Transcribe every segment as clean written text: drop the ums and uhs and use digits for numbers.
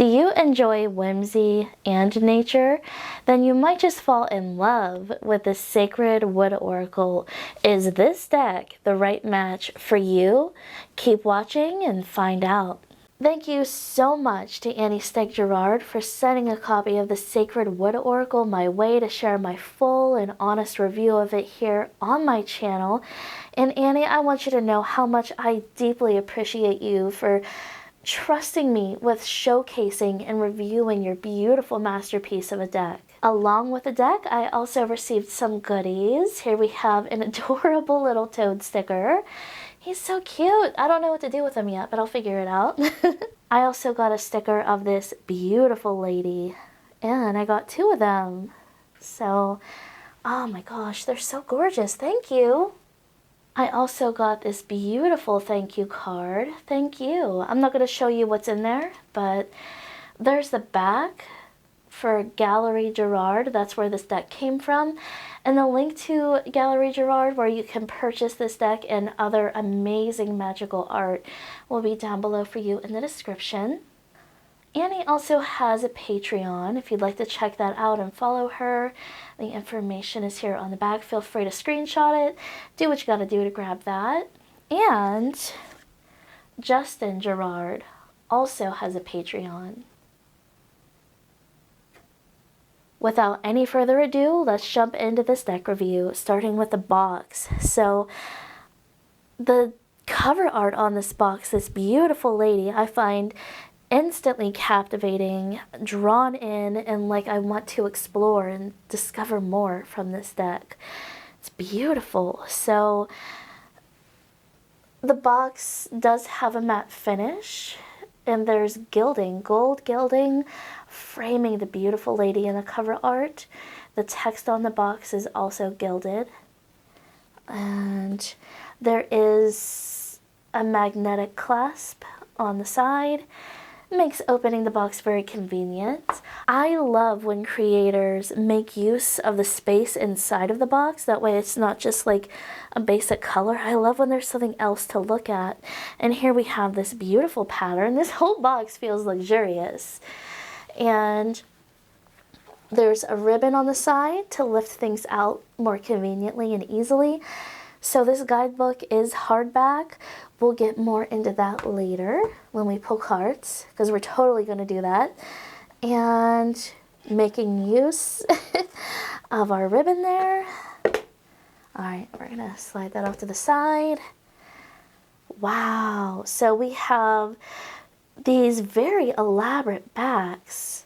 Do you enjoy whimsy and nature? Then you might just fall in love with the Sacred Wood Oracle. Is this deck the right match for you? Keep watching and find out. Thank you so much to Annie Stegg Gerard for sending a copy of the Sacred Wood Oracle my way to share my full and honest review of it here on my channel. And Annie, I want you to know how much I deeply appreciate you for trusting me with showcasing and reviewing your beautiful masterpiece of a deck. Along with the deck, I also received some goodies. Here we have an adorable little toad sticker. He's so cute. I don't know what to do with him yet, but I'll figure it out. I also got a sticker of this beautiful lady, and I got two of them. So, oh my gosh, they're so gorgeous. Thank you. I also got this beautiful thank you card. Thank you. I'm not going to show you what's in there, but there's the back for Gallery Gerard. That's where this deck came from. And the link to Gallery Gerard, where you can purchase this deck and other amazing magical art, will be down below for you in the description. Annie also has a Patreon. If you'd like to check that out and follow her, the information is here on the back. Feel free to screenshot it. Do what you gotta do to grab that. And Justin Gerard also has a Patreon. Without any further ado, let's jump into this deck review, starting with the box. So the cover art on this box, this beautiful lady, I find instantly captivating, drawn in, and like I want to explore and discover more from this deck. It's beautiful. So the box does have a matte finish, and there's gilding, gold gilding, framing the beautiful lady in the cover art. The text on the box is also gilded, and there is a magnetic clasp on the side. Makes opening the box very convenient. I love when creators make use of the space inside of the box. That way it's not just like a basic color. I love when there's something else to look at. And here we have this beautiful pattern. This whole box feels luxurious. And there's a ribbon on the side to lift things out more conveniently and easily. So this guidebook is hardback. We'll get more into that later when we pull cards, because we're totally going to do that. And making use of our ribbon there. Alright, we're going to slide that off to the side. Wow, so we have these very elaborate backs.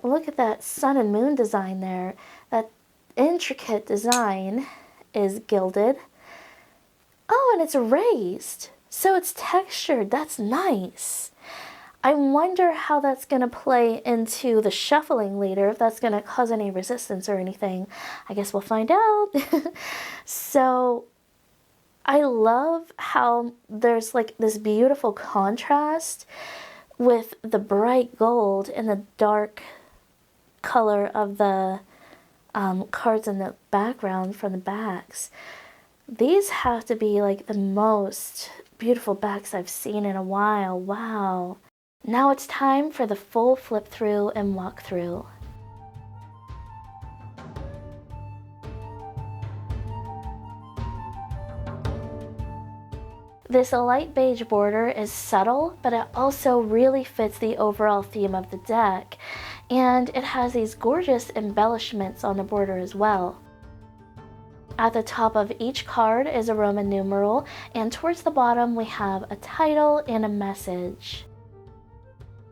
Look at that sun and moon design there. That intricate design is gilded. Oh, and it's raised, so it's textured. That's nice. I wonder how that's going to play into the shuffling later, if that's going to cause any resistance or anything. I guess we'll find out. So I love how there's like this beautiful contrast with the bright gold and the dark color of the cards in the background from the backs. These have to be like the most beautiful backs I've seen in a while. Wow. Now it's time for the full flip through and walk through. This light beige border is subtle, but it also really fits the overall theme of the deck. And it has these gorgeous embellishments on the border as well. At the top of each card is a Roman numeral, and towards the bottom we have a title and a message.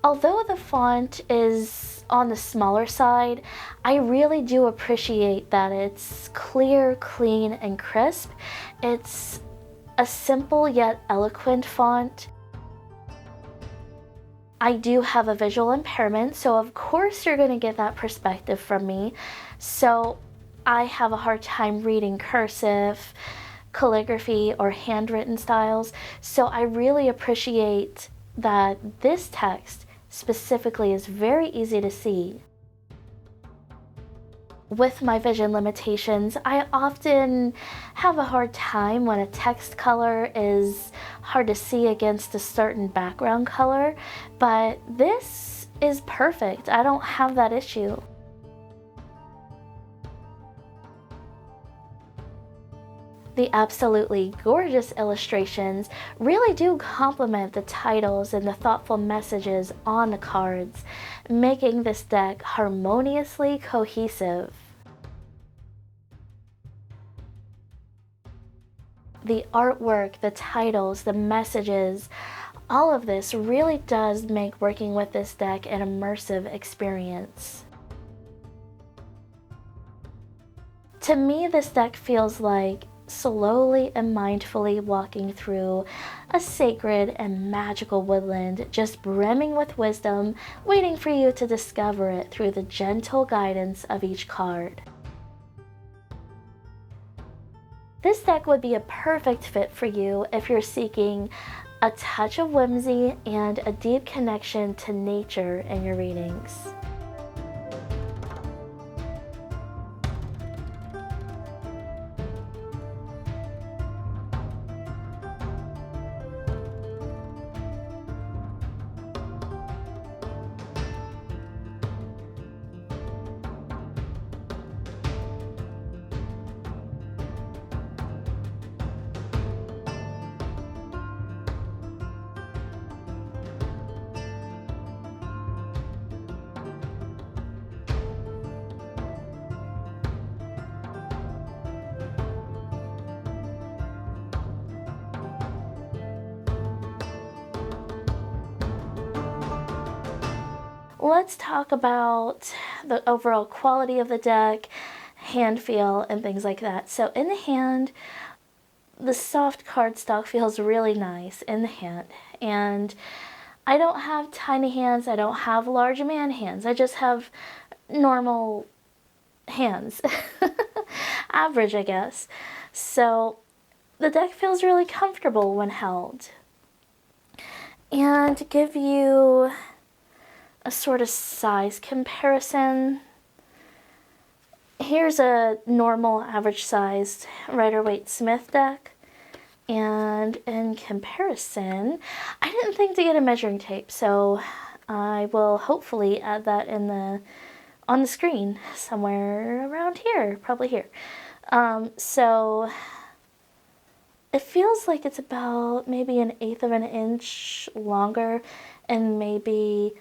Although the font is on the smaller side, I really do appreciate that it's clear, clean, and crisp. It's a simple yet eloquent font. I do have a visual impairment, so of course you're going to get that perspective from me. So I have a hard time reading cursive, calligraphy, or handwritten styles. So I really appreciate that this text specifically is very easy to see. With my vision limitations, I often have a hard time when a text color is hard to see against a certain background color, but this is perfect. I don't have that issue. The absolutely gorgeous illustrations really do complement the titles and the thoughtful messages on the cards, making this deck harmoniously cohesive. The artwork, the titles, the messages, all of this really does make working with this deck an immersive experience. To me, this deck feels like slowly and mindfully walking through a sacred and magical woodland, just brimming with wisdom, waiting for you to discover it through the gentle guidance of each card. This deck would be a perfect fit for you if you're seeking a touch of whimsy and a deep connection to nature in your readings. Let's talk about the overall quality of the deck, hand feel, and things like that. So in the hand, the soft cardstock feels really nice in the hand. And I don't have tiny hands, I don't have large man hands, I just have normal hands. Average, I guess. So the deck feels really comfortable when held. And to give you a sort of size comparison, here's a normal average sized Rider-Waite Smith deck, and in comparison, I didn't think to get a measuring tape, so I will hopefully add that on the screen somewhere around here, probably here. So it feels like it's about maybe 1/8 of an inch longer and maybe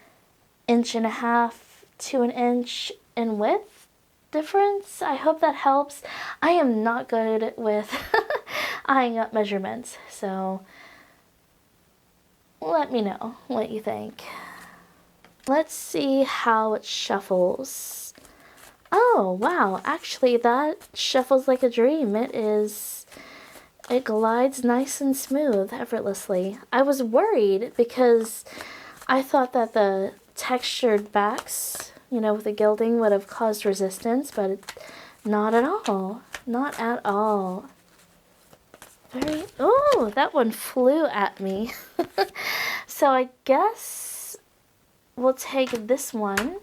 1.5 to 1 inch in width difference. I hope that helps. I am not good with eyeing up measurements, so let me know what you think. Let's see how it shuffles. Oh wow, actually that shuffles like a dream. It glides nice and smooth, effortlessly. I was worried because I thought that the textured backs, with the gilding would have caused resistance, but not at all. Not at all. Oh, that one flew at me. So I guess we'll take this one.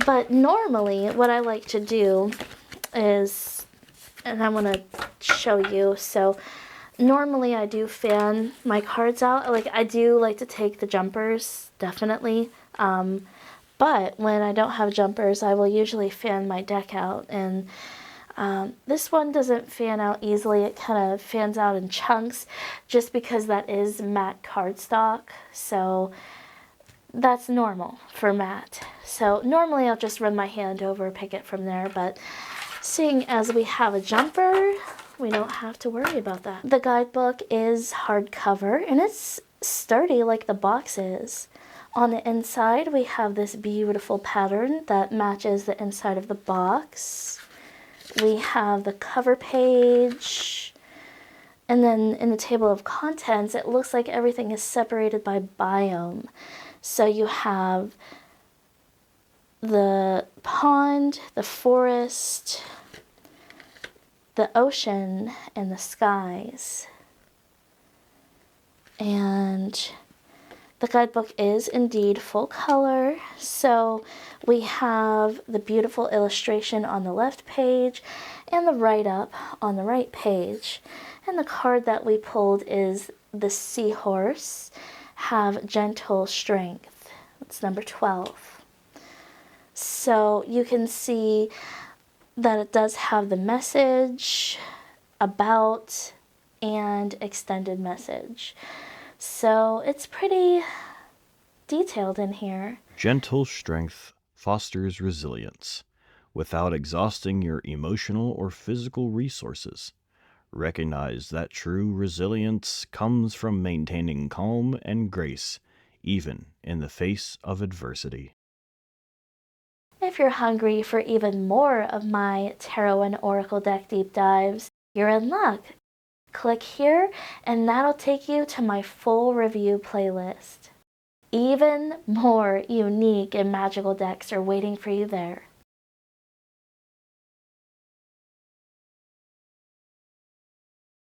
But normally what I like to do is, and I want to show you, so normally I do fan my cards out. Like, I do like to take the jumpers, definitely. But when I don't have jumpers, I will usually fan my deck out. And this one doesn't fan out easily. It kind of fans out in chunks just because that is matte cardstock. So that's normal for matte. So normally I'll just run my hand over, pick it from there. But seeing as we have a jumper, we don't have to worry about that. The guidebook is hardcover and it's sturdy like the box is. On the inside, we have this beautiful pattern that matches the inside of the box. We have the cover page. And then in the table of contents, it looks like everything is separated by biome. So you have the pond, the forest, the ocean, and the skies. And The guidebook is indeed full color, so we have the beautiful illustration on the left page and the write-up on the right page. And the card that we pulled is the Seahorse, Have Gentle Strength. It's number 12. So you can see that it does have the message, about, and extended message. So it's pretty detailed in here. Gentle strength fosters resilience without exhausting your emotional or physical resources. Recognize that true resilience comes from maintaining calm and grace, even in the face of adversity. If you're hungry for even more of my tarot and oracle deck deep dives, you're in luck. Click here and that'll take you to my full review playlist. Even more unique and magical decks are waiting for you there.